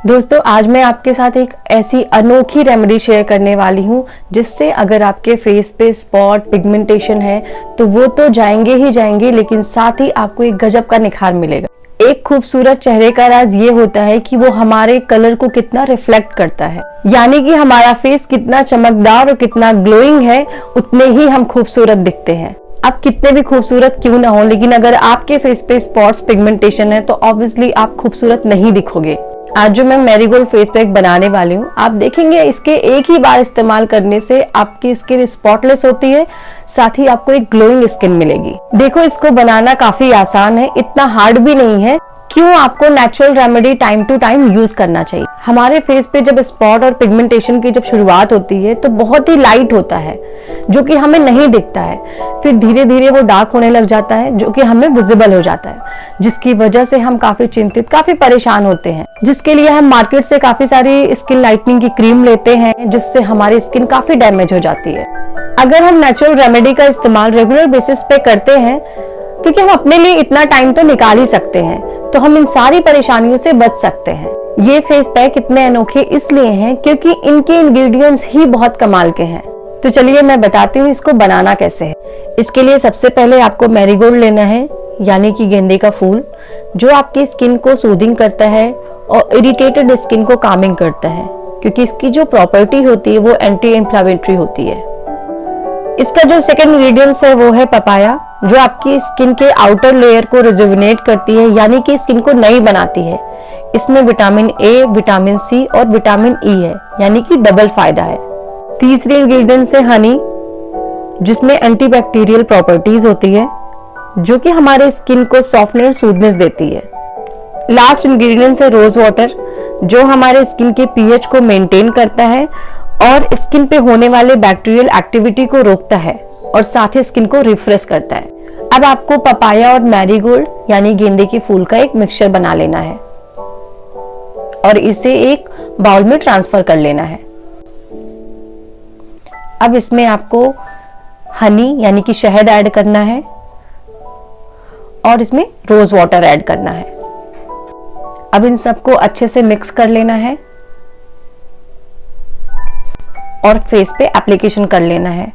दोस्तों आज मैं आपके साथ एक ऐसी अनोखी रेमेडी शेयर करने वाली हूँ जिससे अगर आपके फेस पे स्पॉट पिगमेंटेशन है तो वो तो जाएंगे ही जाएंगे, लेकिन साथ ही आपको एक गजब का निखार मिलेगा। एक खूबसूरत चेहरे का राज ये होता है कि वो हमारे कलर को कितना रिफ्लेक्ट करता है, यानी कि हमारा फेस कितना चमकदार और कितना ग्लोइंग है उतने ही हम खूबसूरत दिखते हैं। आप कितने भी खूबसूरत क्यों ना हो, लेकिन अगर आपके फेस पे स्पॉट्स पिगमेंटेशन है तो ऑब्वियसली आप खूबसूरत नहीं दिखोगे। आज जो मैं मैरीगोल्ड फेस पैक बनाने वाली हूँ, आप देखेंगे इसके एक ही बार इस्तेमाल करने से आपकी स्किन स्पॉटलेस होती है, साथ ही आपको एक ग्लोइंग स्किन मिलेगी। देखो इसको बनाना काफी आसान है, इतना हार्ड भी नहीं है। क्यों आपको natural remedy time to time use करना चाहिए। हमारे फेस पे जब स्पॉट और पिगमेंटेशन की जब शुरुआत होती है तो बहुत ही लाइट होता है जो कि हमें नहीं दिखता है, फिर धीरे धीरे वो डार्क होने लग जाता है जो कि हमें विजिबल हो जाता है, जिसकी वजह से हम काफी चिंतित काफी परेशान होते हैं, जिसके लिए हम मार्केट से काफी सारी स्किन लाइटनिंग की क्रीम लेते हैं जिससे हमारी स्किन काफी डैमेज हो जाती है। अगर हम नेचुरल रेमेडी का इस्तेमाल रेगुलर बेसिस पे करते हैं, क्योंकि हम अपने लिए इतना टाइम तो निकाल ही सकते हैं, तो हम इन सारी परेशानियों से बच सकते हैं। ये फेस पैक इतने अनोखे इसलिए हैं क्योंकि इनके इंग्रेडिएंट्स ही बहुत कमाल के हैं। तो चलिए मैं बताती हूँ इसको बनाना कैसे है। इसके लिए सबसे पहले आपको मैरीगोल्ड लेना है, यानी कि गेंदे का फूल, जो आपकी स्किन को सूदिंग करता है और इरिटेटेड स्किन को कामिंग करता है, क्योंकि इसकी जो प्रॉपर्टी होती है वो एंटी इन्फ्लेमेटरी होती है। इसका जो सेकंड इंग्रेडिएंट्स है वो है पपाया, जो आपकी स्किन के आउटर लेयर को रिजुविनेट करती है, यानी कि स्किन को नई बनाती है। इसमें विटामिन ए, विटामिन सी और विटामिन ई है, यानी कि डबल फायदा है। तीसरी इंग्रेडिएंट्स है हनी, जिसमें एंटीबैक्टीरियल प्रॉपर्टीज होती है जो कि हमारे स्किन को सॉफ्टनेस स्मूथनेस देती है। लास्ट इंग्रेडिएंट्स है रोज वाटर, जो हमारे स्किन के पीएच को मेंटेन करता है और स्किन पे होने वाले बैक्टीरियल एक्टिविटी को रोकता है और साथ ही स्किन को रिफ्रेश करता है। अब आपको पपाया और मैरीगोल्ड यानी गेंदे के फूल का एक मिक्सचर बना लेना है और इसे एक बाउल में ट्रांसफर कर लेना है। अब इसमें आपको हनी यानी कि शहद ऐड करना है और इसमें रोज वाटर ऐड करना है। अब इन सबको अच्छे से मिक्स कर लेना है और फेस पे एप्लीकेशन कर लेना है।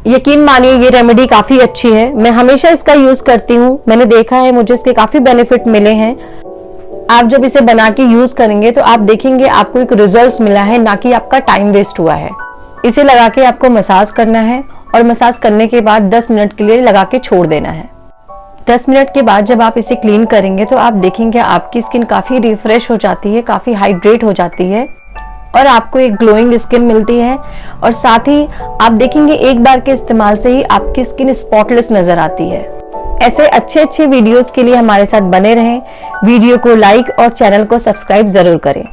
यकीन मानिए ये रेमेडी काफी अच्छी है, मैं हमेशा इसका यूज करती हूँ, मैंने देखा है मुझे इसके काफी बेनिफिट मिले हैं। आप जब इसे बना के यूज करेंगे तो आप देखेंगे आपको एक रिजल्ट मिला है, ना कि आपका टाइम वेस्ट हुआ है। इसे लगा के आपको मसाज करना है और मसाज करने के बाद 10 मिनट के लिए लगा के छोड़ देना है। 10 मिनट के बाद जब आप इसे क्लीन करेंगे तो आप देखेंगे आपकी स्किन काफी रिफ्रेश हो जाती है, काफी हाइड्रेट हो जाती है और आपको एक ग्लोइंग स्किन मिलती है। और साथ ही आप देखेंगे एक बार के इस्तेमाल से ही आपकी स्किन स्पॉटलेस नजर आती है। ऐसे अच्छे वीडियोस के लिए हमारे साथ बने रहें। वीडियो को लाइक और चैनल को सब्सक्राइब जरूर करें।